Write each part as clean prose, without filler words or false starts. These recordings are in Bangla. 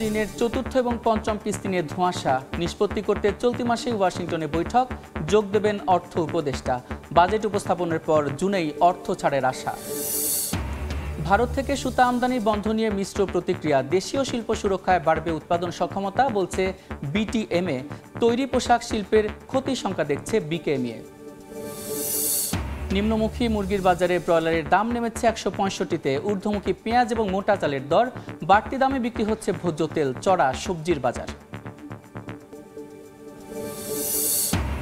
চীনের চতুর্থ এবং পঞ্চম কিস্তি নিয়ে ধোঁয়াশা নিষ্পত্তি করতে চলতি মাসেই ওয়াশিংটনে বৈঠক, যোগ দেবেন অর্থ উপদেষ্টা। বাজেট উপস্থাপনের পর জুনেই অর্থ ছাড়ের আশা। ভারত থেকে সুতা আমদানি বন্ধ নিয়ে মিশ্র প্রতিক্রিয়া। দেশীয় শিল্প সুরক্ষায় বাড়বে উৎপাদন সক্ষমতা, বলছে বিটিএমএ। তৈরি পোশাক শিল্পের ক্ষতি সংখ্যা দেখছে বিকেএমএ। নিম্নমুখী মুরগির বাজারে ব্রয়লারের দাম নেমেছে 165-তে। ঊর্ধ্বমুখী পেঁয়াজ এবং মোটা চালের দর। বাড়তি দামে বিক্রি হচ্ছে ভোজ্য তেল, চড়া সবজির বাজার।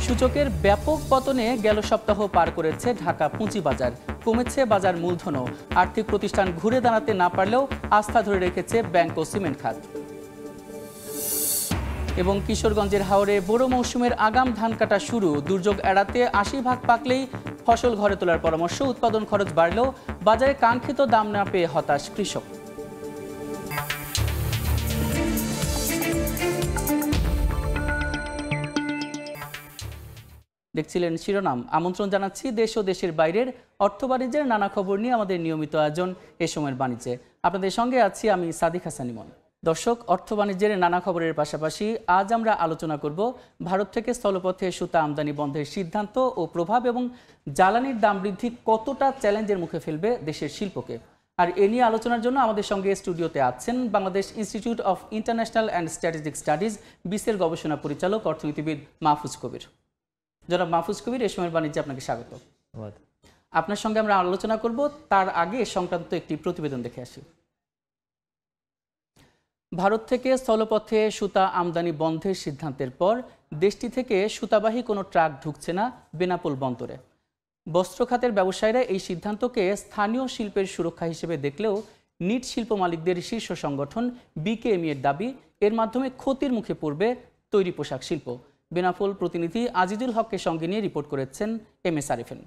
সূচকের ব্যাপক পতনে গেল সপ্তাহ পার করেছে ঢাকা পুঁজিবাজার। কমেছে বাজার মূলধনও। আর্থিক প্রতিষ্ঠান ঘুরে দাঁড়াতে না পারলেও আস্থা ধরে রেখেছে ব্যাংক ও সিমেন্ট খাত। এবং কিশোরগঞ্জের হাওরে বোরো মৌসুমের আগাম ধান কাটা শুরু। দুর্যোগ এড়াতে 80% পাকলেই ফসল ঘরে তোলার পরামর্শ। উৎপাদন খরচ বাড়লেও বাজারে কাঙ্ক্ষিত দাম না পেয়ে হতাশ কৃষক। দেখছিলেন শিরোনাম। আমন্ত্রণ জানাচ্ছি দেশ ও দেশের বাইরের অর্থ বাণিজ্যের নানা খবর নিয়ে আমাদের নিয়মিত আয়োজন এ সময়ের বাণিজ্যে। আপনাদের সঙ্গে আছি আমি সাদিক হাসান ইমন। দর্শক, অর্থ বাণিজ্যের নানা খবরের পাশাপাশি আজ আমরা আলোচনা করব ভারত থেকে স্থলপথে সুতা আমদানি বন্ধের সিদ্ধান্ত ও প্রভাব, এবং জ্বালানির দাম বৃদ্ধি কতটা চ্যালেঞ্জের মুখে ফেলবে দেশের শিল্পকে। আর এ নিয়ে আলোচনার জন্য আমাদের সঙ্গে স্টুডিওতে আছেন Bangladesh institute of international and strategic studies বিসের গবেষণা পরিচালক অর্থনীতিবিদ মাহফুজ কবির। জনাব মাহফুজ কবির, এ সময়ের বাণিজ্যে আপনাকে স্বাগত। আপনার সঙ্গে আমরা আলোচনা করব, তার আগে সংক্রান্ত একটি প্রতিবেদন দেখে আসি। ভারত থেকে স্থলপথে সুতা আমদানি বন্ধের সিদ্ধান্তের পর দেশটি থেকে সুতাবাহী কোনো ট্রাক ঢুকছে না বেনাপোল বন্দরে। বস্ত্র খাতের ব্যবসায়ীরা এই সিদ্ধান্তকে স্থানীয় শিল্পের সুরক্ষা হিসেবে দেখলেও নিট শিল্প মালিকদের শীর্ষ সংগঠন বিকেএমই এর দাবি, এর মাধ্যমে ক্ষতির মুখে পড়বে তৈরি পোশাক শিল্প। বেনাপোল প্রতিনিধি আজিজুল হককে সঙ্গে নিয়ে রিপোর্ট করেছেন এমএস আরিফিন।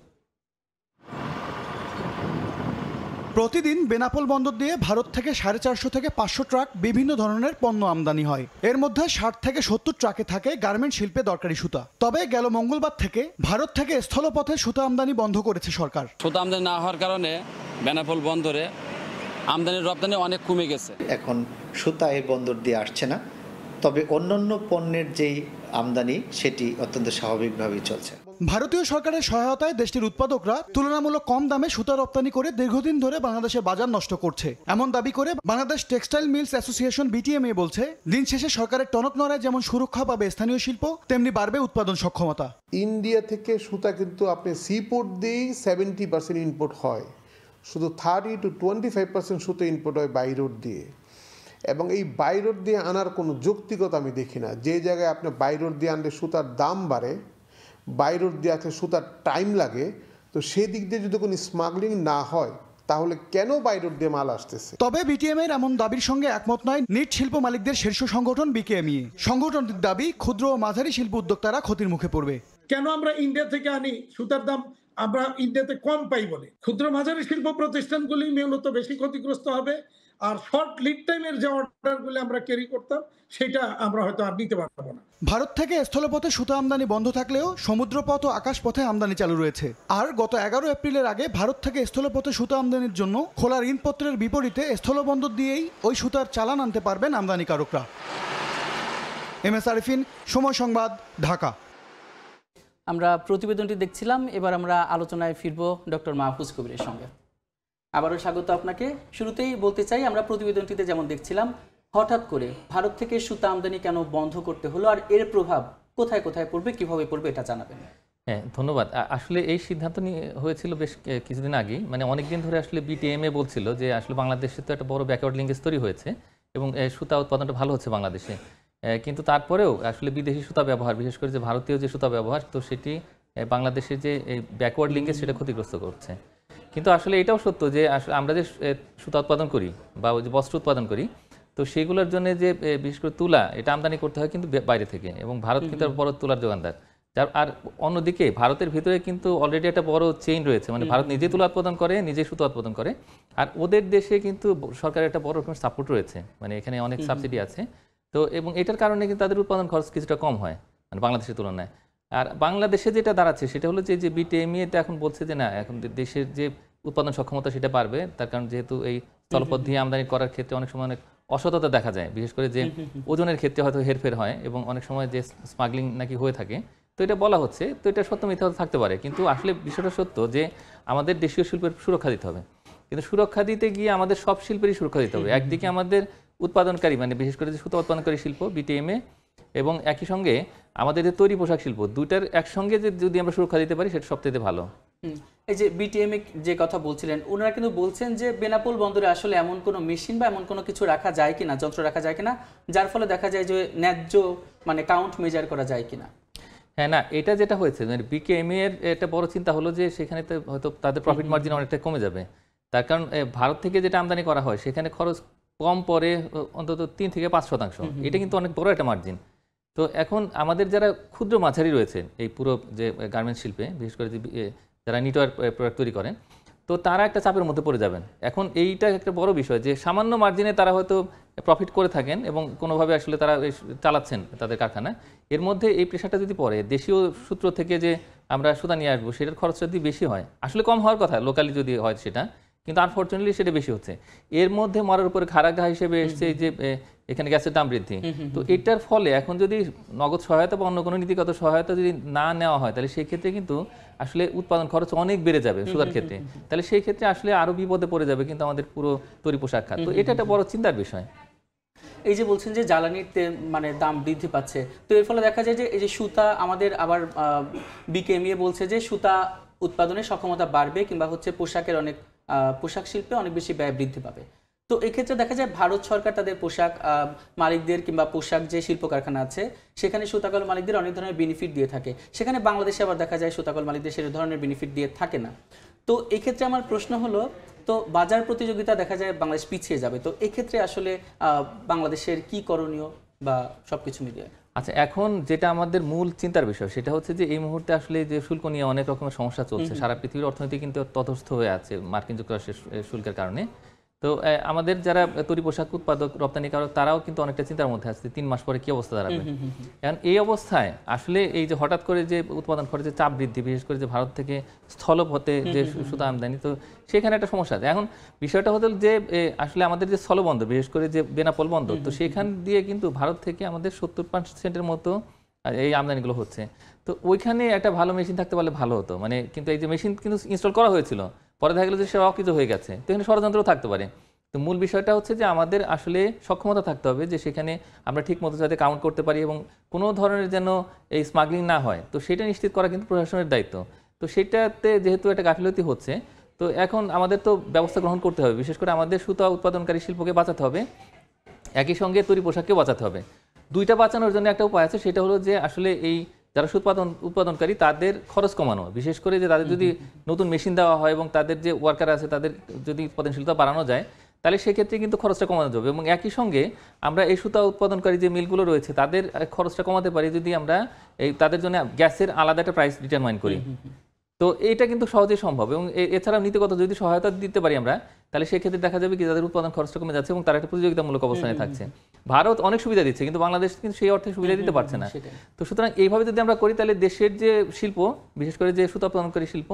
প্রতিদিন বেনাপোল বন্দর দিয়ে ভারত থেকে 450 থেকে 500 ট্রাক বিভিন্ন ধরনের পণ্য আমদানি হয়। এর মধ্যে 60 থেকে 70 ট্রাকে থাকে গার্মেন্ট শিল্পে দরকারি সুতা। তবে গেল মঙ্গলবার থেকে ভারত থেকে স্থলপথে সুতা আমদানি বন্ধ করেছে সরকার। সুতা আমদানি না হওয়ার কারণে বেনাপোল বন্দরে আমদানি রপ্তানি অনেক কমে গেছে। এখন সুতা এই বন্দর দিয়ে আসছে না, তবে অন্যান্য পণ্যের যেই আমদানি সেটি অত্যন্ত স্বাভাবিকভাবেই চলছে। ভারতীয় সরকারের সহায়তায় দেশটির উৎপাদকরা তুলনামূলক কম দামে সুতা রপ্তানি করে দীর্ঘদিন ধরে বাংলাদেশের বাজার নষ্ট করছে, এমন দাবি করে Bangladesh textile mills association BTMA বলছে, দিন শেষে সরকারের টনক নড়ায় যেমন সুরক্ষা পাবে স্থানীয় শিল্প, তেমনি বাড়বে উৎপাদন সক্ষমতা। ইন্ডিয়া থেকে সুতা কিন্তু আপনি সিপোর্ট দিয়েই 70% ইম্পোর্ট হয়, শুধু 30 to 25% সুতো ইম্পোর্ট হয় বাই রোড দিয়ে। এবং এই বাই রোড দিয়ে আনার কোনো যৌক্তিকতা আমি দেখি না। যে জায়গায় আপনি বাই রোড দিয়ে আনলে সুতার দাম বাড়ে, বাই রোড দিয়ে আসলে সুতার টাইম লাগে, তো সেই দিক দিয়ে যদি কোনো স্মাগলিং না হয় তাহলে কেন বাই রোড দিয়ে মাল আসতেছে? তবে বিটিএমএর এমন দাবির সঙ্গে একমত নয় নিট শিল্প মালিকদের শীর্ষ সংগঠন বিকেএমই। সংগঠনটির দাবি, ক্ষুদ্র ও মাঝারি শিল্প উদ্যোক্তারা ক্ষতির মুখে পড়বে। কেন আমরা ইন্ডিয়া থেকে আনি? সুতার দাম আমরা ইন্ডিয়াতে কম পাই বলে। ক্ষুদ্র মাঝারি শিল্প প্রতিষ্ঠানগুলি মূলত বেশি ক্ষতিগ্রস্ত হবে, আর শর্ট লিড টাইমের যে অর্ডারগুলো আমরা ক্যারি করতাম সেটা আমরা হয়তো আর নিতে পারবো না। ভারত থেকে স্থলপথে সুতা আমদানি বন্ধ থাকলেও সমুদ্রপথ ও আকাশপথে আমদানি চালু রয়েছে। আর গত 11 এপ্রিলের আগে ভারত থেকে স্থলপথে সুতা আমদানির জন্য খোলা ঋণপত্রের বিপরীতে স্থলবন্দর দিয়েই ওই সুতার চালান আনতে পারবেন আমদানিকারকরা। এমএস আরিফিন, সময় সংবাদ, ঢাকা। আমরা প্রতিবেদনটি দেখছিলাম। এবার আমরা আলোচনায় ফিরব ডক্টর মাহফুজ কবিরের সঙ্গে। আবারও স্বাগত আপনাকে। শুরুতেই বলতে চাই, আমরা প্রতিবেদনটিতে যেমন দেখছিলাম, হঠাৎ করে ভারত থেকে সুতা আমদানি কেন বন্ধ করতে হলো, আর এর প্রভাব কোথায় কোথায় পড়বে, কিভাবে পড়বে, এটা জানাবেন। হ্যাঁ, ধন্যবাদ। আসলে এই সিদ্ধান্ত হয়েছিল বেশ কিছুদিন আগেই, মানে অনেকদিন ধরে আসলে বিটিএমএ বলছিল যে আসলে বাংলাদেশে তো একটা বড় ব্যাকওয়ার্ড লিঙ্কেজ তৈরি হয়েছে এবং সুতা উৎপাদনটা ভালো হচ্ছে বাংলাদেশে, কিন্তু তারপরেও আসলে বিদেশি সুতা ব্যবহার, বিশেষ করে যে ভারতীয় যে সুতা ব্যবহার, তো সেটি বাংলাদেশের যে ব্যাকওয়ার্ড লিঙ্কেজ সেটা ক্ষতিগ্রস্ত করছে। কিন্তু আসলে এটাও সত্য যে আমরা যে সুতা উৎপাদন করি বা যে বস্ত্র উৎপাদন করি, তো সেগুলোর জন্য যে বিশেষ করে তুলা, এটা আমদানি করতে হয় কিন্তু বাইরে থেকে, এবং ভারত কিন্তু বড় তুলার যোগানদার। আর অন্যদিকে ভারতের ভিতরে কিন্তু অলরেডি একটা বড় চেইন রয়েছে, মানে ভারত নিজে তুলা উৎপাদন করে, নিজে সুতা উৎপাদন করে, আর ওদের দেশে কিন্তু সরকারের একটা বড় রকমের সাপোর্ট রয়েছে, মানে এখানে অনেক সাবসিডি আছে। তো এবং এটার কারণে কিন্তু তাদের উৎপাদন খরচ কিছুটা কম হয় মানে বাংলাদেশের তুলনায়। আর বাংলাদেশে যেটা দাঁড়াচ্ছে সেটা হলো যে বিটিএমইটা এখন বলছে যে না, এখন দেশের যে উৎপাদন সক্ষমতা সেটা বাড়বে, তার কারণ যেহেতু এই স্থলপথ দিয়ে আমদানি করার ক্ষেত্রে অনেক সময় অনেক অসততা দেখা যায়, বিশেষ করে যে ওজনের ক্ষেত্রে হয়তো হেরফের হয় এবং অনেক সময় যে স্মাগলিং নাকি হয়ে থাকে। তো এটা বলা হচ্ছে, তো এটা সত্য মিথ্যা থাকতে পারে, কিন্তু আসলে বিষয়টা সত্য যে আমাদের দেশীয় শিল্পের সুরক্ষা দিতে হবে। কিন্তু সুরক্ষা দিতে গিয়ে আমাদের সব শিল্পেরই সুরক্ষা দিতে হবে। একদিকে আমাদের উৎপাদনকারী মানে বিশেষ করে যে সুতা উৎপাদনকারী শিল্প বিটিএমএ এবং একই সঙ্গে আমাদের যে তৈরি পোশাক শিল্প, দুইটার একসঙ্গে যদি আমরা সুরক্ষা দিতে পারি সেটা সবচেয়ে ভালো। এই যে বিটিএমএ যে কথা বলছিলেন, ওনারা কিন্তু বলছেন যে বেনাপোল বন্দরে আসলে এমন কোনো মেশিন বা এমন কোনো কিছু রাখা যায় কিনা, যন্ত্র রাখা যায় কিনা, যার ফলে দেখা যায় যে ন্যায্য মানে কাউন্ট মেজার করা যায় কিনা। হ্যাঁ, না, এটা যেটা হয়েছে মানে বিকেএমএ এর একটা বড় চিন্তা হলো যে সেখানে তো হয়তো তাদের প্রফিট মার্জিন অনেকটা কমে যাবে। তার কারণ ভারত থেকে যেটা আমদানি করা হয় সেখানে খরচ কম পড়ে অন্তত 3 থেকে 5%। এটা কিন্তু অনেক বড় একটা মার্জিন। তো এখন আমাদের যারা ক্ষুদ্র মাঝারি রয়েছে এই পুরো যে গার্মেন্টস শিল্পে, বিশেষ করে যে যারা নিটওয়ার প্রোডাক্ট তৈরি করেন, তো তারা একটা চাপের মধ্যে পড়ে যাবেন। এখন এইটা একটা বড় বিষয় যে সামান্য মার্জিনে তারা হয়তো প্রফিট করে থাকেন এবং কোনোভাবে আসলে তারা চালাচ্ছেন তাদের কারখানা। এর মধ্যে এই প্রেশারটা যদি পড়ে দেশীয় সূত্র থেকে যে আমরা সুতা নিয়ে আসবো, সেটার খরচটা যদি বেশি হয়, আসলে কম হওয়ার কথা লোকালি যদি হয় সেটা, কিন্তু আনফর্চুনেটলি সেটা বেশি হচ্ছে। এর মধ্যে মরার উপরে খাড়া ঘা হিসেবে এসছে যে এখানে গ্যাসের দাম বৃদ্ধি। তো এটার ফলে এখন যদি নগদ সহায়তা বা অন্য কোনো নীতিগত সহায়তা যদি না নেওয়া হয়, তাহলে সেই ক্ষেত্রে কিন্তু আসলে উৎপাদন খরচ অনেক বেড়ে যাবে সুতার ক্ষেত্রে। তাহলে সেই ক্ষেত্রে আসলে আরো বিপদে পড়ে যাবে কিন্তু আমাদের পুরো তৈরি পোশাক খাত। তো এটা একটা বড় চিন্তার বিষয়। এই যে বলছেন যে জ্বালানির মানে দাম বৃদ্ধি পাচ্ছে, তো এর ফলে দেখা যায় যে এই যে সুতা আমাদের আবার বিকেএমএ বলছে যে সুতা উৎপাদনের সক্ষমতা বাড়বে কিংবা হচ্ছে পোশাকের অনেক পোশাক শিল্পে অনেক বেশি ব্যয় বৃদ্ধি পাবে। তো এক্ষেত্রে দেখা যায় ভারত সরকার তাদের পোশাক মালিকদের কিংবা পোশাক যে শিল্প কারখানা আছে সেখানে সুতাকল মালিকদের অনেক ধরনের বেনিফিট দিয়ে থাকে, সেখানে বাংলাদেশে আবার দেখা যায় সুতাকল মালিকদের সেই ধরনের বেনিফিট দিয়ে থাকে না। তো এক্ষেত্রে আমার প্রশ্ন হলো, তো বাজার প্রতিযোগিতা দেখা যায় বাংলাদেশ পিছিয়ে যাবে, তো এক্ষেত্রে আসলে বাংলাদেশের কি করণীয় বা সবকিছু মিলিয়ে? আচ্ছা, এখন যেটা আমাদের মূল চিন্তার বিষয় সেটা হচ্ছে যে এই মুহূর্তে আসলে যে শুল্ক নিয়ে অনেক রকমের সমস্যা চলছে, সারা পৃথিবীর অর্থনীতি কিন্তু তটস্থ হয়ে আছে মার্কিন যুক্তরাষ্ট্রের শুল্কের কারণে। তো আমাদের যারা তৈরি পোশাক উৎপাদক রপ্তানিকারক তারাও কিন্তু অনেকটা চিন্তার মধ্যে আছে 3 মাস পরে কি অবস্থা দাঁড়াবে। এখন এই অবস্থায় আসলে এই যে হঠাৎ করে যে উৎপাদন খরচের চাপ বৃদ্ধি, বিশেষ করে যে ভারত থেকে স্থলপথে যে সুতা আমদানি, তো সেখানে একটা সমস্যা আছে। এখন বিষয়টা হতো যে আসলে আমাদের যে স্থলবন্দর, বিশেষ করে যে বেনাপোল বন্দর, তো সেখান দিয়ে কিন্তু ভারত থেকে আমাদের 70% মতো এই আমদানিগুলো হচ্ছে। তো ওইখানে একটা ভালো মেশিন থাকতে পারলে ভালো হতো, মানে কিন্তু এই যে মেশিন কিন্তু ইনস্টল করা হয়েছিল, পরে দেখা গেল যে সেটা অকৃত হয়ে গেছে। তো এখানে ষড়যন্ত্রও থাকতে পারে। তো মূল বিষয়টা হচ্ছে যে আমাদের আসলে সক্ষমতা থাকতে হবে যে সেখানে আমরা ঠিক মতো যাতে কাউন্ট করতে পারি এবং কোনো ধরনের যেন এই স্মাগলিং না হয়, তো সেটা নিশ্চিত করা কিন্তু প্রশাসনের দায়িত্ব। তো সেটাতে যেহেতু একটা গাফিলতি হচ্ছে, তো এখন আমাদের তো ব্যবস্থা গ্রহণ করতে হবে। বিশেষ করে আমাদের সুতা উৎপাদনকারী শিল্পকে বাঁচাতে হবে, একই সঙ্গে তৈরি পোশাককেও বাঁচাতে হবে। দুইটা বাঁচানোর জন্য একটা উপায় আছে, সেটা হলো যে আসলে এই যারা উৎপাদনকারী তাদের খরচ কমানো, বিশেষ করে যে তাদের যদি নতুন মেশিন দেওয়া হয় এবং তাদের যে ওয়ার্কার আছে তাদের যদি উৎপাদনশীলতা বাড়ানো যায়, তাহলে সেক্ষেত্রে কিন্তু খরচটা কমানো যাবে। এবং একই সঙ্গে আমরা এই সুতা উৎপাদনকারী যে মিলগুলো রয়েছে তাদের খরচটা কমাতে পারি যদি আমরা তাদের জন্য গ্যাসের আলাদা একটা প্রাইস ডিটারমাইন করি। তো এইটা কিন্তু সহজেই সম্ভব। এবং এছাড়াও নীতিগত যদি সহায়তা দিতে পারি আমরা, তাহলে সেক্ষেত্রে দেখা যাবে কি তাদের উৎপাদন খরচটা কমে যাচ্ছে এবং তারা একটা প্রতিযোগিতামূলক অবস্থানে থাকছে। ভারত অনেক সুবিধা দিচ্ছে কিন্তু বাংলাদেশ কিন্তু সেই অর্থে সুবিধা দিতে পারছে না। তো সুতরাং এইভাবে যদি আমরা করি তাহলে দেশের যে শিল্প, বিশেষ করে যে সুতা উৎপাদনকারী শিল্প,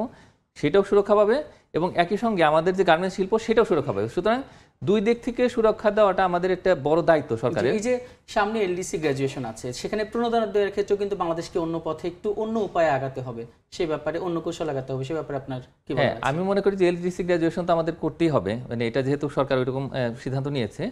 সেটাও সুরক্ষা পাবে এবং একই সঙ্গে আমাদের যে গার্মেন্টস শিল্প সেটাও সুরক্ষা পাবে। সুতরাং দুই দিক থেকে সুরক্ষা দেওয়াটা আমাদের একটা বড় দায়িত্ব সরকারের। এই যে সামনে এলডিসি গ্র্যাজুয়েশন আছে, সেখানে প্রণোদনার ক্ষেত্রে কিন্তু বাংলাদেশকে অন্য পথে একটু অন্য উপায়ে আগাতে হবে, সেই ব্যাপারে অন্য কৌশল আগাতে হবে, সেই ব্যাপারে আপনার কি বলার আছে? আমি মনে করি যে এলডিসি গ্র্যাজুয়েশন তো আমাদের করতেই হবে, মানে এটা যেহেতু সরকার ওইরকম সিদ্ধান্ত নিয়েছে।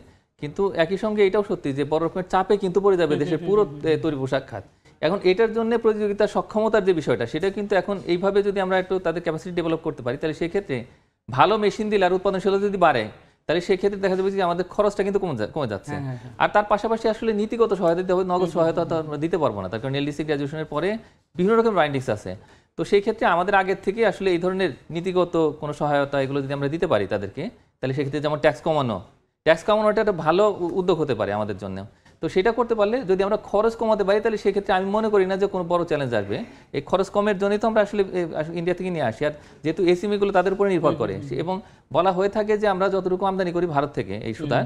কিন্তু একই সঙ্গে এটাও সত্যি যে বড় রকমের চাপে কিন্তু পড়ে যাবে দেশের পুরো তৈরি পোশাক খাত। এখন এটার জন্য প্রতিযোগিতা সক্ষমতার যে বিষয়টা, সেটা কিন্তু এখন এইভাবে যদি আমরা একটু তাদের ক্যাপাসিটি ডেভেলপ করতে পারি, তাহলে সেই ক্ষেত্রে ভালো মেশিন দিলে আর উৎপাদনশীলতা যদি বাড়ে, তাহলে সেই ক্ষেত্রে দেখা যাবে যে আমাদের খরচটা কিন্তু কমে যাচ্ছে। আর তার পাশাপাশি আসলে নীতিগত সহায়তা দিতে হবে, নগদ সহায়তা তো আমরা দিতে পারবো না, তার কারণ এলডিসি গ্র্যাজুয়েশনের পরে বিভিন্ন রকম বাইন্ডিংস আছে। তো সেই ক্ষেত্রে আমাদের আগের থেকে আসলে এই ধরনের নীতিগত কোনো সহায়তা এগুলো যদি আমরা দিতে পারি তাদেরকে, তাহলে সেক্ষেত্রে যেমন ট্যাক্স কমানোটা একটা ভালো উদ্যোগ হতে পারে আমাদের জন্য। তো সেটা করতে পারলে যদি আমরা খরচ কমাতে পারি, তাহলে সেক্ষেত্রে আমি মনে করি না যে কোনো বড় চ্যালেঞ্জ আসবে। এই খরচ কমের জন্যই তো আমরা আসলে ইন্ডিয়া থেকে নিয়ে আসি। আর যেহেতু এসএমইগুলো তাদের উপরে নির্ভর করে এবং বলা হয়ে থাকে যে আমরা যতটুকু আমদানি করি ভারত থেকে এই সুতা,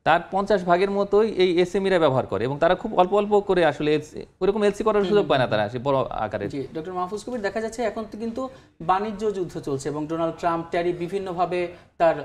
তার 50 ভাগের মতোই এই এসএমইরা ব্যবহার করে এবং তারা খুব অল্প অল্প করে আসলে ওরকম এলসি করার সুযোগ পায় না তারা বড় আকারে। ডক্টর মাহফুজ কবির, দেখা যাচ্ছে এখন কিন্তু বাণিজ্য যুদ্ধ চলছে এবং ডোনাল্ড ট্রাম্প ট্যারিফ বিভিন্নভাবে তার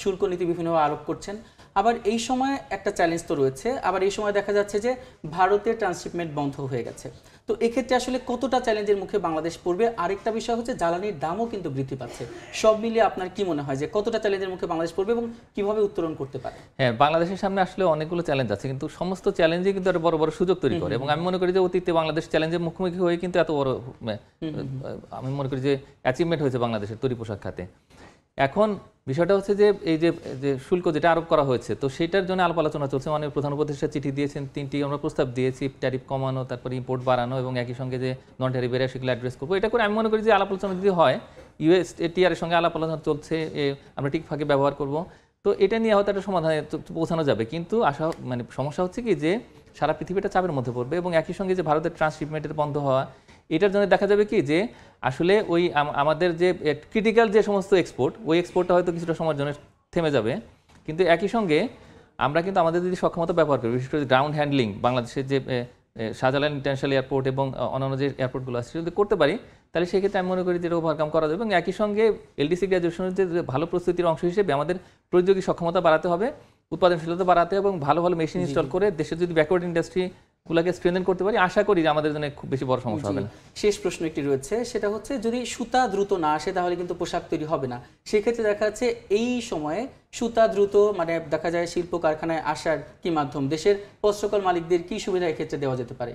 শুল্ক নীতি বিভিন্নভাবে আরোপ করছেন। আবার এই সময় একটা চ্যালেঞ্জ তো রয়েছে, আবার এই সময় দেখা যাচ্ছে যে ভারতের ট্রান্সশিপমেন্ট বন্ধ হয়ে গেছে। তো এক্ষেত্রে আসলে কতটা চ্যালেঞ্জের মুখে বাংলাদেশ পড়বে? আরেকটা বিষয় হচ্ছে জ্বালানির দামও কিন্তু বৃদ্ধি পাচ্ছে। সব মিলিয়ে আপনার কি মনে হয় যে কতটা চ্যালেঞ্জের মুখে বাংলাদেশ পড়বে এবং কিভাবে উত্তরণ করতে পারে? হ্যাঁ, বাংলাদেশের সামনে আসলে অনেকগুলো চ্যালেঞ্জ আছে, কিন্তু সমস্ত চ্যালেঞ্জে কিন্তু একটা বড় বড় সুযোগ তৈরি করে। এবং আমি মনে করি যে অতীতে বাংলাদেশ চ্যালেঞ্জের মুখোমুখি হয়ে কিন্তু এত বড় আমি মনে করি যে অ্যাচিভমেন্ট হয়েছে বাংলাদেশের তৈরি পোশাক খাতে। এখন বিষয়টা হচ্ছে যে এই যে শুল্ক যেটা আরোপ করা হয়েছে, তো সেটার জন্য আলাপ আলোচনা চলছে। মাননীয় প্রধান উপদেষ্টা চিঠি দিয়েছেন, 3টি আমরা প্রস্তাব দিয়েছি, ট্যারিফ কমানো, তারপরে ইম্পোর্ট বাড়ানো এবং একই সঙ্গে যে নন ট্যারিফ এরিয়া সেগুলো অ্যাড্রেস করবো। এটা করে আমি মনে করি যে আলাপ আলোচনা যদি হয়, USTR এর সঙ্গে আলাপ আলোচনা চলছে, আমরা ঠিক ফাঁকে ব্যবহার করব, তো এটা নিয়ে হয়তো একটা সমাধানে পৌঁছানো যাবে। কিন্তু সমস্যা হচ্ছে কি যে সারা পৃথিবীটা চাপের মধ্যে পড়বে এবং একই সঙ্গে যে ভারতের ট্রান্সশিপমেন্টের বন্ধ হওয়া, এটার জন্য দেখা যাবে কি যে আসলে ওই আমাদের যে ক্রিটিক্যাল যে সমস্ত এক্সপোর্ট, ওই এক্সপোর্টটা হয়তো কিছুটা সময়ের জন্য থেমে যাবে। কিন্তু একই সঙ্গে আমরা কিন্তু আমাদের যদি সক্ষমতা ব্যবহার করি, বিশেষ করে গ্রাউন্ড হ্যান্ডলিং, বাংলাদেশের যে শাহজালাল ইন্টারন্যাশনাল এয়ারপোর্ট এবং অন্যান্য যে এয়ারপোর্টগুলো আছে যদি করতে পারি, তাহলে সেক্ষেত্রে আমি মনে করি যে এটা ওভারকাম করা যাবে। এবং একই সঙ্গে LDC গ্র্যাজুয়েশনের যে ভালো প্রস্তুতির অংশ হিসেবে আমাদের প্রতিযোগী সক্ষমতা বাড়াতে হবে, উৎপাদনশীলতা বাড়াতে হবে এবং ভালো ভালো মেশিন ইনস্টল করে দেশের যদি ব্যাকওয়ার্ড ইন্ডাস্ট্রিগুলোকে স্ট্রেনথেন করতে পারি, আশা করি যে আমাদের জন্য খুব বেশি বড় সমস্যা হবে না। শেষ প্রশ্ন একটি রয়েছে, সেটা হচ্ছে যদি সুতা দ্রুত না আসে তাহলে কিন্তু পোশাক তৈরি হবে না। সেক্ষেত্রে দেখা যাচ্ছে এই সময়ে সুতা দ্রুত দেখা যায় শিল্প কারখানায় আসার কি মাধ্যম, দেশের বস্ত্রকল মালিকদের কি সুবিধা এক্ষেত্রে দেওয়া যেতে পারে?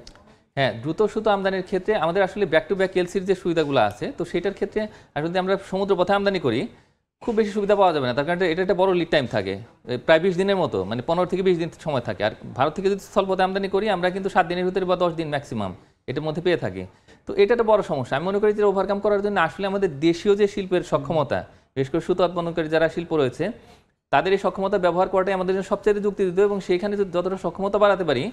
হ্যাঁ, দ্রুত সুতো আমদানির ক্ষেত্রে আমাদের আসলে ব্যাক টু ব্যাক এলসির যে সুবিধাগুলো আছে, তো সেটার ক্ষেত্রে যদি আমরা সমুদ্র পথে আমদানি করি খুব বেশি সুবিধা পাওয়া যাবে না, তার কারণ এটা একটা বড় লিড টাইম থাকে, প্রায় 20 দিনের মতো, 15 থেকে 20 দিন সময় থাকে। আর ভারত থেকে যদি স্থলপথে আমদানি করি আমরা কিন্তু 7 দিনের ভিতরে বা 10 দিন ম্যাক্সিমাম এটার মধ্যে পেয়ে থাকি। তো এটা একটা বড় সমস্যা। আমি মনে করি যে ওভারকাম করার জন্য আসলে আমাদের দেশীয় যে শিল্পের সক্ষমতা, বিশেষ করে সুতো উৎপাদনকারী যারা শিল্প রয়েছে, তাদের এই সক্ষমতা ব্যবহার করাটাই আমাদের জন্য সবচেয়ে যুক্তিযুক্ত। এবং সেইখানে যদি যতটা সক্ষমতা বাড়াতে পারি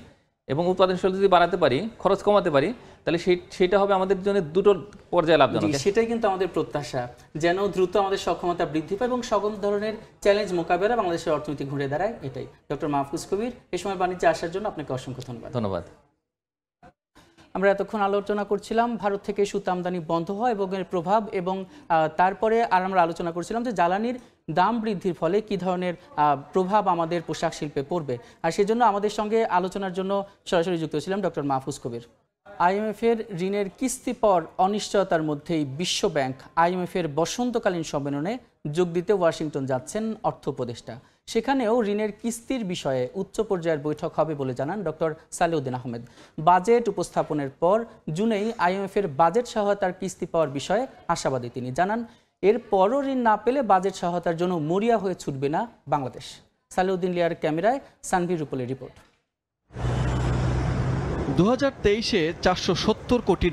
এবং উৎপাদনশীল যদি বাড়াতে পারি, খরচ কমাতে পারি, তাহলে সেটা হবে আমাদের জন্য দুটো পর্যায়ে লাভজনক। সেটাই কিন্তু আমাদের প্রত্যাশা, যেন দ্রুত আমাদের সক্ষমতা বৃদ্ধি পায় এবং সকল ধরনের চ্যালেঞ্জ মোকাবেলা বাংলাদেশের অর্থনীতি ঘুরে দাঁড়ায়। এটাই। ডক্টর মাহফুজ কবির, এই সময় বাণিজ্যে আসার জন্য আপনাকে অসংখ্য ধন্যবাদ। ধন্যবাদ। আমরা এতক্ষণ আলোচনা করছিলাম ভারত থেকে সুতা আমদানি বন্ধ হওয়া এবং এর প্রভাব, এবং তারপরে আমরা আলোচনা করছিলাম যে জ্বালানির দাম বৃদ্ধির ফলে কি ধরনের প্রভাব আমাদের পোশাক শিল্পে পড়বে। আর সেজন্য আমাদের সঙ্গে আলোচনার জন্য সরাসরি যুক্ত ছিলাম ডক্টর মাহফুজ কবির। IMF-এর ঋণের কিস্তি পর অনিশ্চয়তার মধ্যেই বিশ্বব্যাংক IMF-এর বসন্তকালীন সম্মেলনে যোগ দিতে ওয়াশিংটন যাচ্ছেন অর্থ উপদেষ্টা। সেখানেও ঋণের কিস্তির বিষয়ে উচ্চ পর্যায়ের বৈঠক হবে বলে জানান ডক্টর সালেউদ্দিন আহমেদ। বাজেট উপস্থাপনের পর জুনেই IMF-এর বাজেট সহায়তার কিস্তি পাওয়ার বিষয়ে আশাবাদী তিনি। জানান এরপরও ঋণ না পেলে বাজেট সহায়তার জন্য মরিয়া হয়ে ছুটবে না বাংলাদেশ। সালেউদ্দিন লিয়ার ক্যামেরায় সানভীর রূপলের রিপোর্ট। 2023-এ $470 কোটি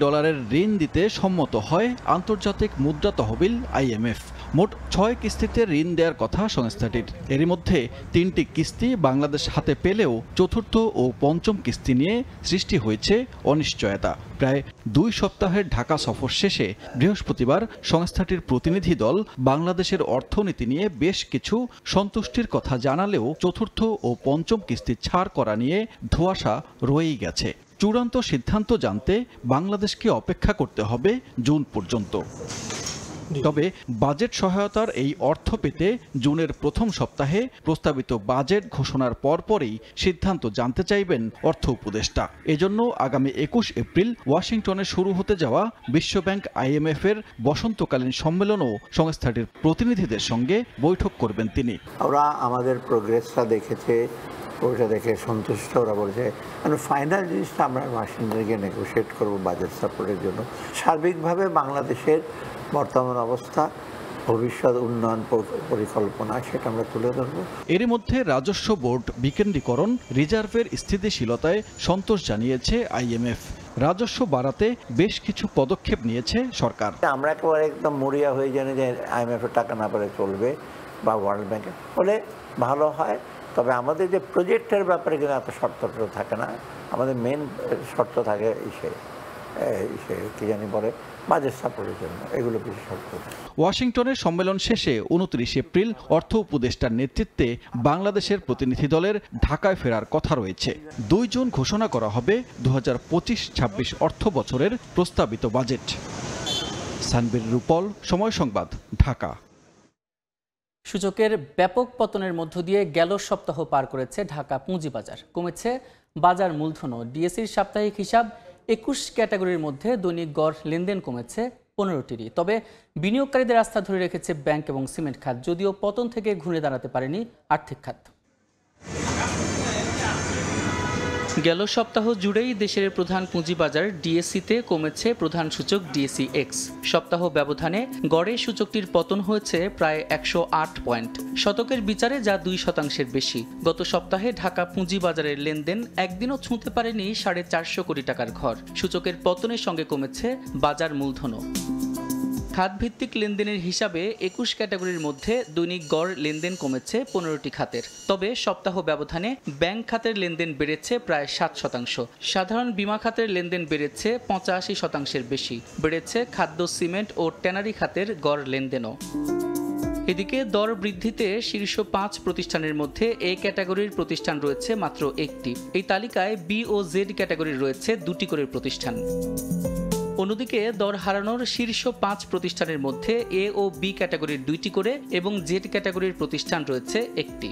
ঋণ দিতে সম্মত হয় আন্তর্জাতিক মুদ্রা তহবিল IMF। মোট 6 কিস্তিতে ঋণ দেওয়ার কথা সংস্থাটির। এরই মধ্যে 3টি কিস্তি বাংলাদেশ হাতে পেলেও চতুর্থ ও পঞ্চম কিস্তি নিয়ে সৃষ্টি হয়েছে অনিশ্চয়তা। প্রায় 2 সপ্তাহের ঢাকা সফর শেষে বৃহস্পতিবার সংস্থাটির প্রতিনিধি দল বাংলাদেশের অর্থনীতি নিয়ে বেশ কিছু সন্তুষ্টির কথা জানালেও চতুর্থ ও পঞ্চম কিস্তি ছাড় করা নিয়ে ধোঁয়াশা রয়েই গেছে। চূড়ান্ত সিদ্ধান্ত জানতে বাংলাদেশকে অপেক্ষা করতে হবে জুন পর্যন্ত। তবে বাজেট সহায়তার এই অর্থ পেতে জুনের প্রথম সপ্তাহে প্রস্তাবিত বাজেট ঘোষণার পরপরই সিদ্ধান্ত জানতে চাইবেন অর্থ উপদেষ্টা। এজন্য আগামী 21 এপ্রিল ওয়াশিংটনে শুরু হতে যাওয়া বিশ্বব্যাংক IMF-এর বসন্তকালীন সম্মেলনও সংস্থাটির প্রতিনিধিদের সঙ্গে বৈঠক করবেন তিনি। ওরা আমাদের প্রোগ্রেসটা দেখেছে, ওইটা দেখে সন্তুষ্ট। ওরা বলছে ফাইনাল জিনিসটা আমরা ওয়াশিংটনে গিয়ে নেগোশিয়েট করবো বাজেট সাপোর্টের জন্য। সার্বিকভাবে বাংলাদেশের বর্তমান অবস্থা, ভবিষ্যৎ উন্নয়ন পরিকল্পনা, সেটা আমরা তুলে ধরবো। এরই মধ্যে রাজস্ব বোর্ড বিকেন্দ্রীকরণ, রিজার্ভের স্থিতিশীলতায় সন্তোষ জানিয়েছে IMF। রাজস্ব বাড়াতে বেশ কিছু পদক্ষেপ নিয়েছে সরকার। আমরা একেবারে একদম মরিয়া হয়ে জানি যে IMF-এর টাকা না পেলে চলবে বা ওয়ার্ল্ড ব্যাংকে হলে ভালো হয়। তবে আমাদের যে প্রজেক্টের ব্যাপারে কিন্তু এত শর্তটা থাকে না। আমাদের মেন শর্ত থাকে কি জানি বলে বাজেট সাপোর্টের জন্য, এগুলো বেশি শর্ত। ওয়াশিংটনের সম্মেলন শেষে 29 এপ্রিল অর্থ উপদেষ্টার নেতৃত্বে বাংলাদেশের প্রতিনিধি দলের ঢাকায় ফেরার কথা রয়েছে। 2 জুন ঘোষণা করা হবে 2025-26 অর্থ বছরের প্রস্তাবিত বাজেট। সানভীর রূপল, সময় সংবাদ, ঢাকা। সূচকের ব্যাপক পতনের মধ্য দিয়ে গেল সপ্তাহ পার করেছে ঢাকা পুঁজিবাজার। কমেছে বাজার মূলধনও। ডিএসইর সাপ্তাহিক হিসাব 21 ক্যাটাগরির মধ্যে দৈনিক গড় লেনদেন কমেছে 15টিরই। তবে বিনিয়োগকারীদের আস্থা ধরে রেখেছে ব্যাংক এবং সিমেন্ট খাত, যদিও পতন থেকে ঘুরে দাঁড়াতে পারেনি আর্থিক খাত। গেল সপ্তাহ জুড়েই দেশের প্রধান পুঁজিবাজার ডিএসইতে কমেছে প্রধান সূচক ডিএসই এক্স। সপ্তাহ ব্যবধানে গড়ে সূচকটির পতন হয়েছে প্রায় 108 পয়েন্ট, শতকের বিচারে যা 2% বেশি। গত সপ্তাহে ঢাকা পুঁজিবাজারের লেনদেন একদিনও ছুঁতে পারেনি 450 কোটি টাকার ঘর। সূচকের পতনের সঙ্গে কমেছে বাজার মূলধনও। খাতভিত্তিক লেনদেনের হিসাবে 21 ক্যাটাগরির মধ্যে দৈনিক গড় লেনদেন কমেছে 15টি খাতের। তবে সপ্তাহ ব্যবধানে ব্যাংক খাতের লেনদেন বেড়েছে প্রায় 7%। সাধারণ বীমা খাতের লেনদেন বেড়েছে 85%-এর বেশি। বেড়েছে খাদ্য, সিমেন্ট ও ট্যানারি খাতের গড় লেনদেনও। এদিকে দর বৃদ্ধিতে শীর্ষ 5 প্রতিষ্ঠানের মধ্যে এ ক্যাটাগরির প্রতিষ্ঠান রয়েছে মাত্র একটি। এই তালিকায় বি ও জেড ক্যাটাগরির রয়েছে 2টি করে প্রতিষ্ঠান। অন্যদিকে দর হারানোর শীর্ষ 5 প্রতিষ্ঠানের মধ্যে এ ও বি ক্যাটাগরির 2টি করে এবং জেড ক্যাটাগরির প্রতিষ্ঠান রয়েছে একটি।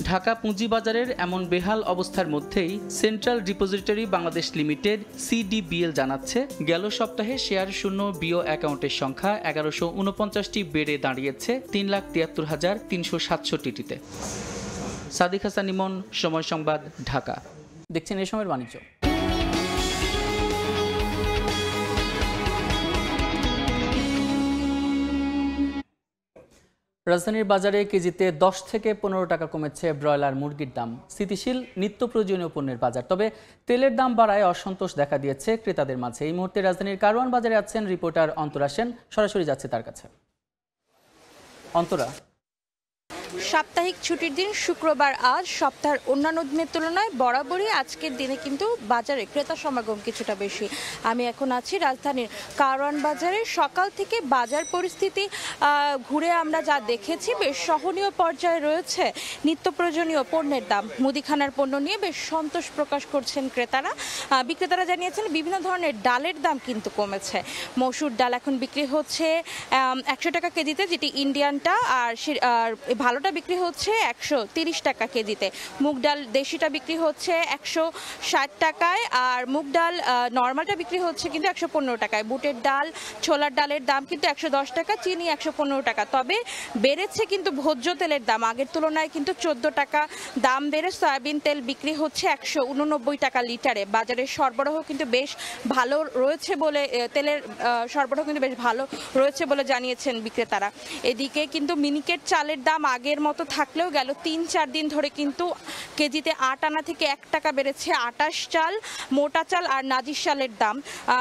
ঢাকা পুঁজিবাজারের এমন বেহাল অবস্থার মধ্যেই central depository Bangladesh limited CDBL জানাচ্ছে, গেল সপ্তাহে শেয়ার শূন্য বিও অ্যাকাউন্টের সংখ্যা 1149টি বেড়ে দাঁড়িয়েছে 3,73,367টিতে। সাদিক হাসান ইমন, সময় সংবাদ, ঢাকা। দেখছেন এই সময়ের বাণিজ্য। রাজধানীর বাজারে কেজিতে 10 থেকে 15 টাকা কমেছে ব্রয়লার মুরগির দাম। স্থিতিশীল নিত্য প্রয়োজনীয় পণ্যের বাজার, তবে তেলের দাম বাড়ায় অসন্তোষ দেখা দিয়েছে ক্রেতাদের মাঝে। এই মুহূর্তে রাজধানীর কারওয়ান বাজারে আছেন রিপোর্টার অন্তরা সেন, সরাসরি যাচ্ছে তার কাছে। অন্তরা, সাপ্তাহিক ছুটির দিন শুক্রবার আজ সপ্তাহের অন্যান্য দিনের তুলনায় বরাবরই আজকের দিনে কিন্তু বাজারে ক্রেতা সমাগম কিছুটা বেশি। আমি এখন আছি রাজধানীর কারওয়ান বাজারে। সকাল থেকে বাজার পরিস্থিতি ঘুরে আমরা যা দেখেছি, বেশ সহনীয় পর্যায়ে রয়েছে নিত্য প্রয়োজনীয় পণ্যের দাম। মুদিখানার পণ্য নিয়ে বেশ সন্তোষ প্রকাশ করছেন ক্রেতারা। বিক্রেতারা জানিয়েছেন বিভিন্ন ধরনের ডালের দাম কিন্তু কমেছে। মসুর ডাল এখন বিক্রি হচ্ছে 100 টাকা কেজিতে, যেটি ইন্ডিয়ানটা, আর ভালোটা বিক্রি হচ্ছে 130 টাকা কেজিতে। মুগ ডাল দেশিটা বিক্রি হচ্ছে 160 টাকায়, আর মুগ ডাল নর্মালটা বিক্রি হচ্ছে কিন্তু 115 টাকায়। বুটের ডাল, ছোলার ডালের দাম কিন্তু 110 টাকা, চিনি 115 টাকা। তবে বেড়েছে কিন্তু ভোজ্য তেলের দাম, আগের তুলনায় কিন্তু 14 টাকা দাম বেড়ে সয়াবিন তেল বিক্রি হচ্ছে 189 টাকা লিটারে। বাজারের সরবরাহ কিন্তু বেশ ভালো রয়েছে বলে, তেলের সরবরাহ কিন্তু বেশ ভালো রয়েছে বলে জানিয়েছেন বিক্রেতারা। এদিকে কিন্তু মিনিকেট চালের দাম আগের মতো থাকলেও গেল 3-4 দিন ধরে কিন্তু কেজিতে 8 আনা থেকে 1 টাকা বেড়েছে 28 চাল, মোটা চাল আর নাজির চালের দাম।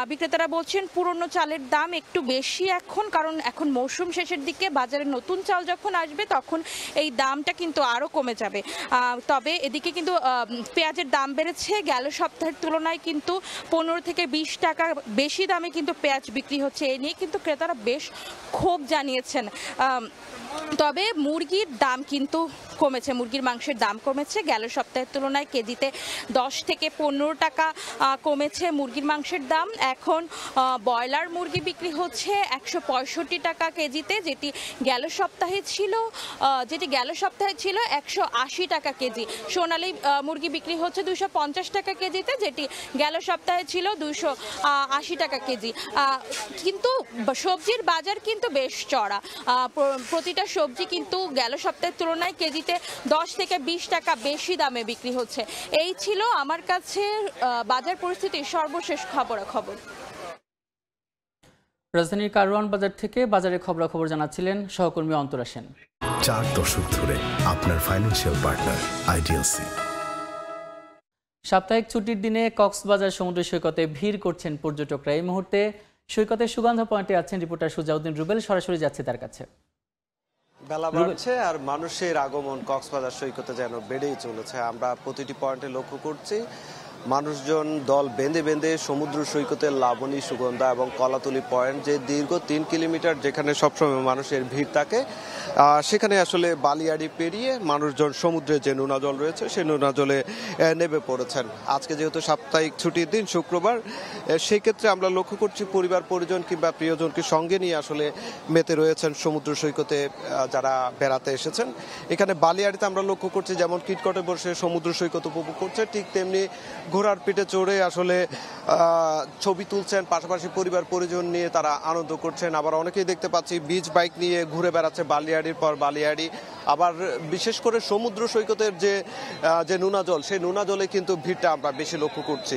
বিক্রেতারা বলছেন পুরনো চালের দাম একটু বেশি এখন, কারণ এখন মৌসুম শেষের দিকে বাজারে নতুন চাল যখন আসবে তখন এই দামটা কিন্তু আরও কমে যাবে। তবে এদিকে কিন্তু পেঁয়াজের দাম বেড়েছে, গেল সপ্তাহের তুলনায় কিন্তু 15 থেকে 20 টাকা বেশি দামে কিন্তু পেঁয়াজ বিক্রি হচ্ছে। এ নিয়ে কিন্তু ক্রেতারা বেশ ক্ষোভ জানিয়েছেন। তবে মুরগির দাম কিন্তু কমেছে, মুরগির মাংসের দাম কমেছে। গেল সপ্তাহের তুলনায় কেজিতে 10 থেকে 15 টাকা কমেছে মুরগির মাংসের দাম। এখন ব্রয়লার মুরগি বিক্রি হচ্ছে 165 টাকা কেজিতে, যেটি গেল সপ্তাহে ছিল 180 টাকা কেজি। সোনালী মুরগি বিক্রি হচ্ছে 250 টাকা কেজিতে, যেটি গেল সপ্তাহে ছিল 280 টাকা কেজি। কিন্তু সবজির বাজার কিন্তু বেশ চড়া। প্রতিটা সবজি কিন্তু গেল সপ্তাহের তুলনায় কেজিতে 10 থেকে 20 টাকা বেশি দামে বিক্রি হচ্ছে। এই ছিল আমার কাছে বাজার পরিস্থিতির সর্বশেষ খবরাখবর। রাজধানীর কারওয়ান বাজার থেকে বাজারের খবরাখবর জানাচ্ছিলেন সহকর্মী অন্তরা সেন। 4 দশক ধরে আপনার ফাইন্যান্সিয়াল পার্টনার আইডিএলসি। সাপ্তাহিক ছুটির দিনে কক্সবাজার সমুদ্র সৈকতে ভিড় করছেন পর্যটকরা। এই মুহূর্তে সৈকতের সুগন্ধা পয়েন্টে আছেন রিপোর্টার সুজাউদ্দিন রুবেল, সরাসরি যাচ্ছে তার কাছে। বেলা বাড়ছে আর মানুষের আগমন কক্সবাজার সৈকতে যেন বেড়েই চলেছে। আমরা প্রতিটি পয়েন্টে লক্ষ্য করছি মানুষজন দল বেঁধে বেঁধে সমুদ্র সৈকতের লাবণী, সুগন্ধা এবং কলাতলি পয়েন্ট, যে দীর্ঘ 3 কিলোমিটার যেখানে সবসময় মানুষের ভিড় থাকে, সেখানে আসলে বালিয়াড়ি পেরিয়ে মানুষজন সমুদ্রে যে নোনা জল রয়েছে সেই নোনা জলে নেমে পড়েছেন। আজকে যেহেতু সাপ্তাহিক ছুটির দিন, শুক্রবার, সেই ক্ষেত্রে আমরা লক্ষ্য করছি পরিবার পরিজন কিংবা প্রিয়জনকে সঙ্গে নিয়ে আসলে মেতে রয়েছেন সমুদ্র সৈকতে যারা বেড়াতে এসেছেন। এখানে বালিয়াড়িতে আমরা লক্ষ্য করছি যেমন কিটকটে বসে সমুদ্র সৈকত উপভোগ করছে, ঠিক তেমনি ঘোড়ার পিঠে চড়ে আসলে ছবি তুলছেন, পাশাপাশি পরিবার পরিজন নিয়ে তারা আনন্দ করছেন। আবার অনেকেই দেখতে পাচ্ছি বিচ বাইক নিয়ে ঘুরে বেড়াচ্ছে বালিয়াড়ির পর বালিয়াড়ি। আবার বিশেষ করে সমুদ্র সৈকতের যে নোনা জল, সেই নোনা জলে কিন্তু ভিড়টা আমরা বেশি লক্ষ্য করছি।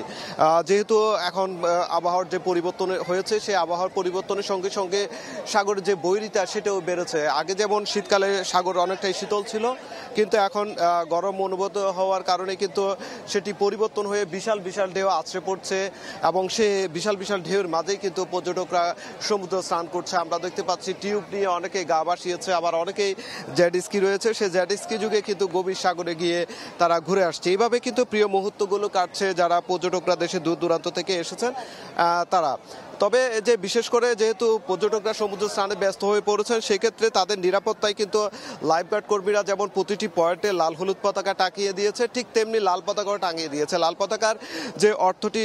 যেহেতু এখন আবহাওয়ার যে পরিবর্তন হয়েছে, সেই আবহাওয়ার পরিবর্তনের সঙ্গে সঙ্গে সাগরের যে বৈরিতা সেটাও বেড়েছে। আগে যেমন শীতকালে সাগর অনেকটাই শীতল ছিল, কিন্তু এখন গরম অনুভূত হওয়ার কারণে কিন্তু সেটি পরিবর্তন হয়ে বিশাল বিশাল ঢেউ আছড়ে পড়ছে এবং সে বিশাল বিশাল ঢেউয়ের মাঝেই কিন্তু পর্যটকরা সমুদ্র স্নান করছে। আমরা দেখতে পাচ্ছি টিউব নিয়ে অনেকে গা ভাসিয়েছে, আবার অনেকেই জেট স্কি রয়েছে, সেই জেট স্কি যুগে কিন্তু গভীর সাগরে গিয়ে তারা ঘুরে আসছে। এইভাবে কিন্তু প্রিয় মুহূর্তগুলো কাটছে যারা পর্যটকরা দেশে দূর দূরান্ত থেকে এসেছেন তারা। তবে যে বিশেষ করে যেহেতু পর্যটকরা সমুদ্র স্নানে ব্যস্ত হয়ে পড়েছেন, সেক্ষেত্রে তাদের নিরাপত্তায় কিন্তু লাইফগার্ড কর্মীরা যেমন প্রতিটি পয়েন্টে লাল হলুদ পতাকা টাঙিয়ে দিয়েছে, ঠিক তেমনি লাল পতাকাও টাঙিয়ে দিয়েছে। লাল পতাকার যে অর্থটি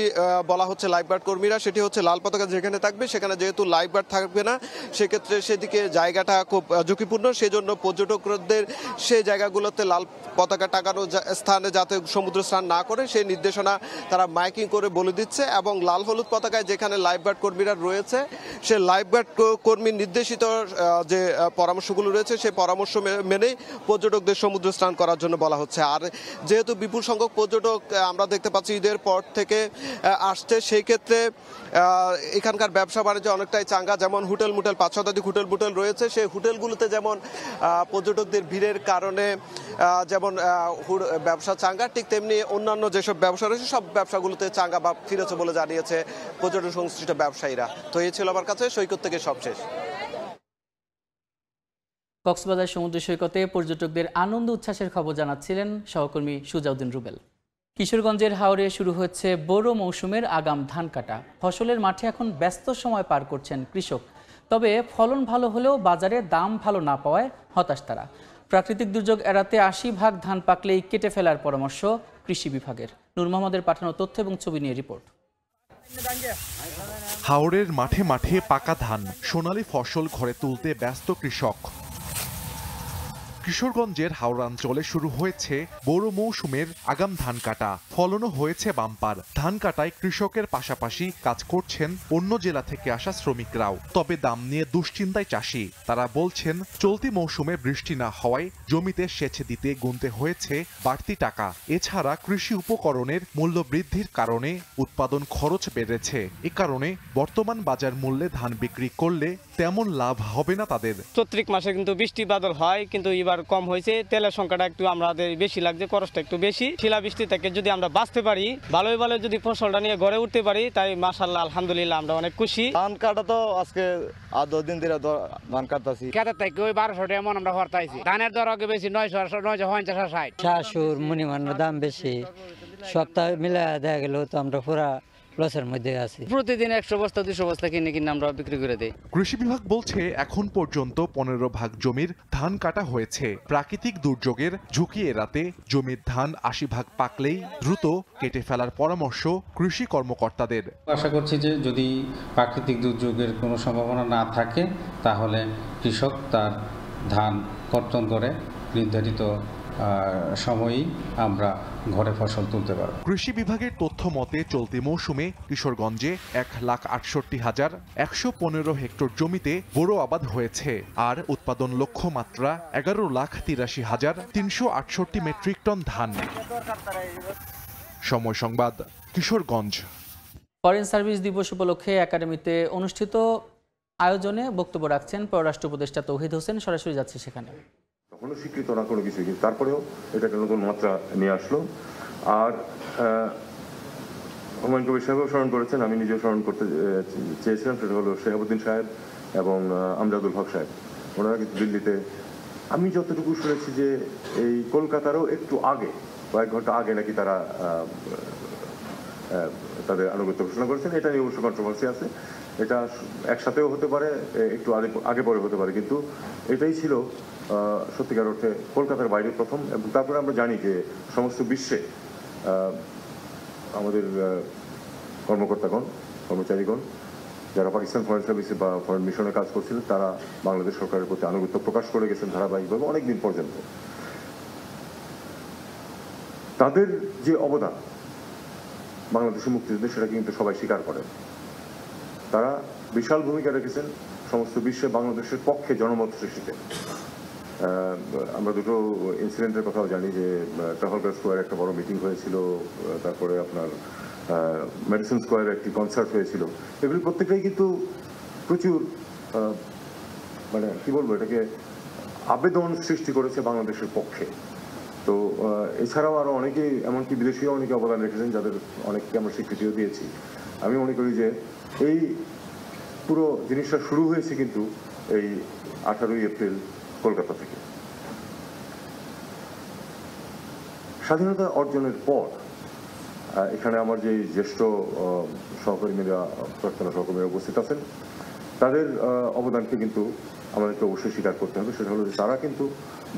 বলা হচ্ছে লাইফগার্ড কর্মীরা, সেটি হচ্ছে লাল পতাকা যেখানে থাকবে সেখানে যেহেতু লাইফগার্ড থাকবে না, সেক্ষেত্রে সেদিকে জায়গাটা খুব ঝুঁকিপূর্ণ, সেজন্য পর্যটকদের সেই জায়গাগুলোতে লাল পতাকা টাঙানো স্থানে যাতে সমুদ্র স্নান না করে সেই নির্দেশনা তারা মাইকিং করে বলে দিচ্ছে। এবং লাল হলুদ পতাকায় যেখানে লাইফগার্ড কর্মীরা রয়েছে, সে লাইফগার্ড কর্মীর নির্দেশিত যে পরামর্শগুলো রয়েছে সেই পরামর্শ মেনেই পর্যটকদের সমুদ্র স্নান করার জন্য বলা হচ্ছে। আর যেহেতু বিপুল সংখ্যক পর্যটক আমরা দেখতে পাচ্ছি ঈদের পর থেকে আসছে, সেই ক্ষেত্রে এখানকার ব্যবসা বাণিজ্য অনেকটাই চাঙ্গা। যেমন হোটেল মোটেল 5 শতাধিক হোটেল রয়েছে, সেই হোটেলগুলোতে যেমন পর্যটকদের ভিড়ের কারণে যেমন ব্যবসা চাঙ্গা, ঠিক তেমনি অন্যান্য যেসব ব্যবসা রয়েছে সব ব্যবসাগুলোতে চাঙ্গা বা ফিরেছে বলে জানিয়েছে পর্যটন সংশ্লিষ্ট ব্যবসায়ীরা। তো এই ছিল আমার কাছে সৈকত থেকে সবশেষ। কক্সবাজার সমুদ্র সৈকতে পর্যটকদের আনন্দ উচ্ছ্বাসের খবর জানাচ্ছিলেন সহকর্মী সুজাউদ্দিন রুবেল। কিশোরগঞ্জের হাওরে শুরু হচ্ছে বোরো মৌসুমের আগাম ধান কাটা। ফসলের মাঠে এখন ব্যস্ত সময় পার করছেন কৃষক। তবে ফলন ভালো হলেও বাজারে দাম ভালো না পাওয়ায় হতাশ তারা। প্রাকৃতিক দুর্যোগ এড়াতে 80% ধান পাকলেই কেটে ফেলার পরামর্শ কৃষি বিভাগের। নূর মোহাম্মদের পাঠানো তথ্য এবং ছবি নিয়ে রিপোর্ট। হাওরের মাঠে মাঠে পাকা ধান, সোনালী ফসল ঘরে তুলতে ব্যস্ত কৃষক। কিশোরগঞ্জের হাওড়াঞ্চলে শুরু হয়েছে বোরো মৌসুমের আগাম ধান কাটা। ফলনও হয়েছে বাম্পার। ধান কাটায় কৃষকের পাশাপাশি কাজ করছেন অন্য জেলা থেকে আসা শ্রমিকরাও। তবে দাম নিয়ে দুশ্চিন্তায় চাষি। তারা বলছেন চলতি মৌসুমে বৃষ্টি না হওয়ায় জমিতে সেচ দিতে গুনতে হয়েছে বাড়তি টাকা। এছাড়া কৃষি উপকরণের মূল্য বৃদ্ধির কারণে উৎপাদন খরচ বেড়েছে। এ কারণে বর্তমান বাজার মূল্যে ধান বিক্রি করলে তেমন লাভ হবে না তাদের। চৈত্রিক মাসে কিন্তু বৃষ্টি বাদল হয়, কিন্তু এবার কম হয়েছে। তেলের সংখ্যাটা একটু আমাদের বেশি লাগছে, খরচটা একটু বেশি। শিলা বৃষ্টি থেকে যদি আমরা বাঁচতে পারি, ভালোই ভালো যদি ফসলটা নিয়ে ঘরে উঠতে পারি, তাই মাশাআল্লাহ আলহামদুলিল্লাহ আমরা অনেক খুশি। ধান কাটা তো আজকে 10 দিন ধরে ধান কাটতেছি। খেতের থেকে ওই 1200 টাকা মন আমরা হরতাইছি। ধানের দর আগে বেশি 950 শাশুর মুনিমানের দাম বেশি, সপ্তাহে মিলে দেখা গেল তো আমরা পুরা লসের মধ্যে আছি। প্রতিদিন 100 বস্তা 200 বস্তা কিনে আমরা বিক্রি করে দেই। কৃষি বিভাগ বলছে এখন পর্যন্ত 15 ভাগ জমির ধান কাটা হয়েছে। প্রাকৃতিক দুর্যোগের ঝুঁকি এড়াতে জমির ধান 80 ভাগ পাকলেই দ্রুত কেটে ফেলার পরামর্শ কৃষি কর্মকর্তাদের। আশা করছি যে যদি প্রাকৃতিক দুর্যোগের কোনো সম্ভাবনা না থাকে তাহলে কৃষক তার ধান কর্তন করে নির্ধারিত সময়ই আমরা ঘরে ফসল তুলতে পারব। কৃষি বিভাগের তথ্য মতে চলতি মৌসুমে কিশোরগঞ্জে 1,68,115 হেক্টর জমিতে বোরো আবাদ হয়েছে। আর উৎপাদন লক্ষ্যমাত্রা 11,83,368 মেট্রিক টন ধান। সময় সংবাদ, কিশোরগঞ্জ। ফরেন সার্ভিস দিবস উপলক্ষে একাডেমিতে অনুষ্ঠিত আয়োজনে বক্তব্য রাখছেন পররাষ্ট্র উপদেষ্টা তৌহিদ হোসেন। সরাসরি যাচ্ছে সেখানে। কখনো স্বীকৃত না কোনো কিছু, কিন্তু তারপরেও এটাকে নতুন মাত্রা নিয়ে আসলো। আর হুমায়ুন কবির সাহেবও স্মরণ করেছেন, আমি নিজেও স্মরণ করতে চেয়েছিলাম। সেটা হলো শেহাবুদ্দিন সাহেব এবং আমজাদুল হক সাহেব। ওনারা কিন্তু দিল্লিতে, আমি যতটুকু শুনেছি যে এই কলকাতারও একটু আগে, কয়েক ঘন্টা আগে নাকি তারা তাদের আনুগত্য ঘোষণা করেছেন। এটা নিয়ে অবশ্য কন্ট্রোভার্সি আছে, এটা একসাথেও হতে পারে, একটু আগে পরে হতে পারে, কিন্তু এটাই ছিল সত্যিকার অর্থে কলকাতার বাইরে প্রথম। এবং তারপরে আমরা জানি যে সমস্ত বিশ্বে আমাদের কর্মকর্তাগণ, কর্মচারীগণ যারা পাকিস্তান ফরেন সার্ভিসে বা ফরেন মিশনে কাজ করছিলেন, তারা বাংলাদেশ সরকারের প্রতি আনুগত্য প্রকাশ করে গেছেন ধারাবাহিকভাবে অনেকদিন পর্যন্ত। তাদের যে অবদান বাংলাদেশের মুক্তিযুদ্ধে, সেটা কিন্তু সবাই স্বীকার করেন। তারা বিশাল ভূমিকা রেখেছেন সমস্ত বিশ্বে বাংলাদেশের পক্ষে জনমত সৃষ্টিতে। আমরা দুটো ইনসিডেন্টের কথাও জানি, যে ট্রাফালগার স্কোয়ারে একটা বড় মিটিং হয়েছিল, তারপরে আপনার মেডিসন স্কোয়ারে একটি কনসার্ট হয়েছিল। এগুলি প্রত্যেকটাই কিন্তু প্রচুর মানে কি বলবো, এটাকে আবেদন সৃষ্টি করেছে বাংলাদেশের পক্ষে। তো এছাড়াও আরও অনেকেই, এমনকি বিদেশিও অনেকে অবদান রেখেছেন, যাদের অনেককে আমরা স্বীকৃতিও দিয়েছি। আমি মনে করি যে এই পুরো জিনিসটা শুরু হয়েছে কিন্তু এই 18ই এপ্রিল কলকাতা থেকে। স্বাধীনতা অর্জনের পর এখানে আমার যে জ্যেষ্ঠ সহকর্মীরা, প্রাক্তন সহকর্মীরা উপস্থিত আছেন, তাদের অবদানকে কিন্তু আমাদেরকে অবশ্যই স্বীকার করতে হবে। সেটা হলো যে তারা কিন্তু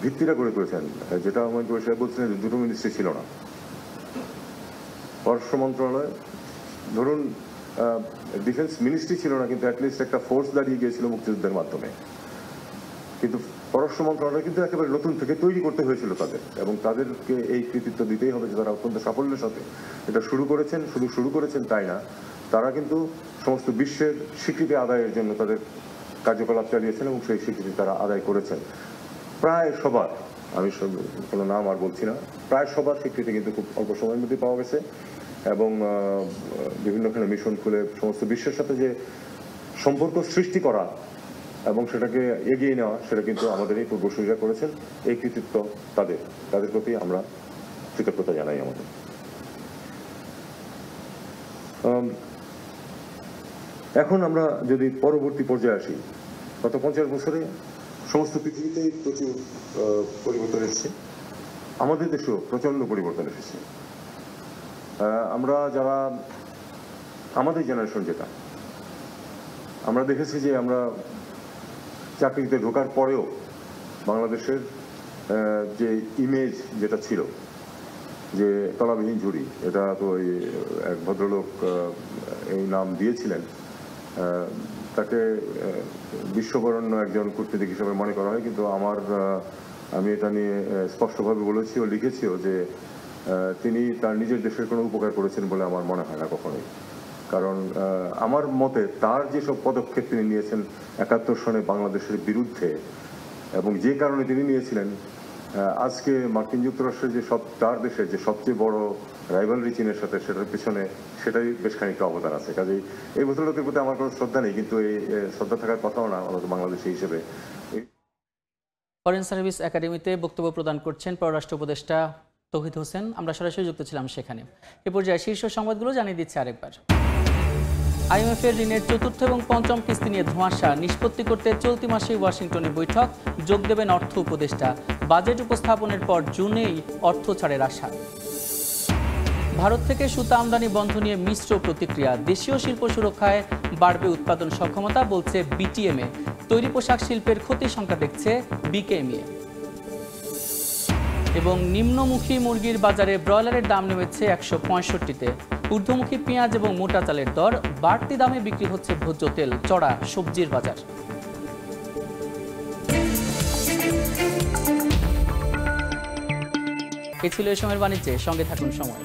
ভিত্তিটা গড়ে তুলেছেন, যেটা আমার সাহেব বলছিলেন যে দুটো মিনিস্ট্রি ছিল না। পররাষ্ট্র মন্ত্রণালয়, ধরুন ডিফেন্স মিনিস্ট্রি ছিল না, কিন্তু অ্যাটলিস্ট একটা ফোর্স দাঁড়িয়ে গিয়েছিল মুক্তিযুদ্ধের মাধ্যমে। কিন্তু পররাষ্ট্র মন্ত্রণালয় কিন্তু একেবারে নতুন থেকে তৈরি করতে হয়েছিল তাদের, এবং তাদেরকে এই কৃতিত্ব দিতেই হবে যে তারা অত্যন্ত সাফল্যের সাথে এটা শুরু করেছেন। শুধু শুরু করেছেন তাই না, তারা কিন্তু সমস্ত বিশ্বের স্বীকৃতি আদায়ের জন্য তাদের কার্যকলাপ চালিয়েছেন, এবং সেই স্বীকৃতি তারা আদায় করেছেন। প্রায় সবার, আমি কোনো নাম আর বলছি না, প্রায় সবার স্বীকৃতি কিন্তু খুব অল্প সময়ের মধ্যে পাওয়া গেছে। এবং বিভিন্নখানে মিশন খুলে সমস্ত বিশ্বের সাথে যে সম্পর্ক সৃষ্টি করা এবং সেটাকে এগিয়ে নেওয়া, সেটা কিন্তু আমাদের এই পূর্বসূরীরা করেছেন। এই কৃতিত্ব তাদের প্রতি আমরা কৃতজ্ঞতা জানাই আমাদের। এখন আমরা যদি পরবর্তী পর্যায়ে আসি, গত 50 বছরে সমস্ত পৃথিবীতে প্রচুর পরিবর্তন এসেছে, আমাদের দেশেও প্রচন্ড পরিবর্তন এসেছে। আমরা যারা, আমাদের জেনারেশন যেটা, আমরা দেখেছি যে আমরা চাকরিতে ঢোকার পরেও বাংলাদেশের যে ইমেজ যেটা ছিল, যে তলাবিহীন ঝুড়ি, এটা তো ওই এক ভদ্রলোক এই নাম দিয়েছিলেন, তাকে বিশ্ববরণ্য একজন কূটনীতিক হিসেবে মনে করা হয়। কিন্তু আমি এটা নিয়ে স্পষ্টভাবে বলেছি ও লিখেছিও যে তিনি তার নিজের দেশের কোনো উপকার করেছেন বলে আমার মনে হয় না কখনোই। কারণ আমার মতে তার যেসব পদক্ষেপ তিনি নিয়েছেন 71 সনে বাংলাদেশের বিরুদ্ধে, এবং যে কারণে তিনি নিয়েছিলেন, আজকে মার্কিন যুক্তরাষ্ট্রের যে তার দেশের যে সবচেয়ে বড় রাইভালরি চীনের সাথে, সেটার পিছনে সেটাই বেশ খানিকটা অবদান আছে। কাজেই এই ভদ্রলোকের প্রতি আমার কোনো শ্রদ্ধা নেই, কিন্তু এই শ্রদ্ধা থাকার কথাও না অন্তত বাংলাদেশি হিসেবে। ফরেন সার্ভিস একাডেমিতে বক্তব্য প্রদান করছেন পররাষ্ট্র উপদেষ্টা তৌহিদ হোসেন। আমরা সরাসরি যুক্ত ছিলাম সেখানে। এ পর্যায়ে শীর্ষ সংবাদগুলো জানিয়ে দিচ্ছে আরেকবার। আইএমএফের ঋণের চতুর্থ এবং পঞ্চম কিস্তি নিয়ে ধোঁয়াশা, নিষ্পত্তি করতে চলতি মাসেই ওয়াশিংটনে বৈঠক, যোগ দেবেন অর্থ উপদেষ্টা। বাজেট উপস্থাপনের পর জুনেই অর্থ ছাড়ের আশা। ভারত থেকে সুতা আমদানি বন্ধ নিয়ে মিশ্র প্রতিক্রিয়া, দেশীয় শিল্প সুরক্ষায় বাড়বে উৎপাদন সক্ষমতা বলছে বিটিএমএ। তৈরি পোশাক শিল্পের ক্ষতি সংখ্যা দেখছে বিকেএমএ। এবং নিম্নমুখী মুরগির বাজারে ব্রয়লারের দাম নেমেছে 165-তে। ঊর্ধ্বমুখী পেঁয়াজ এবং মোটা চালের দর, বাড়তি দামে বিক্রি হচ্ছে ভোজ্য তেল, চড়া সবজির বাজার। এ ছিল এই সময়ের বাণিজ্যে, সঙ্গে থাকুন সময়।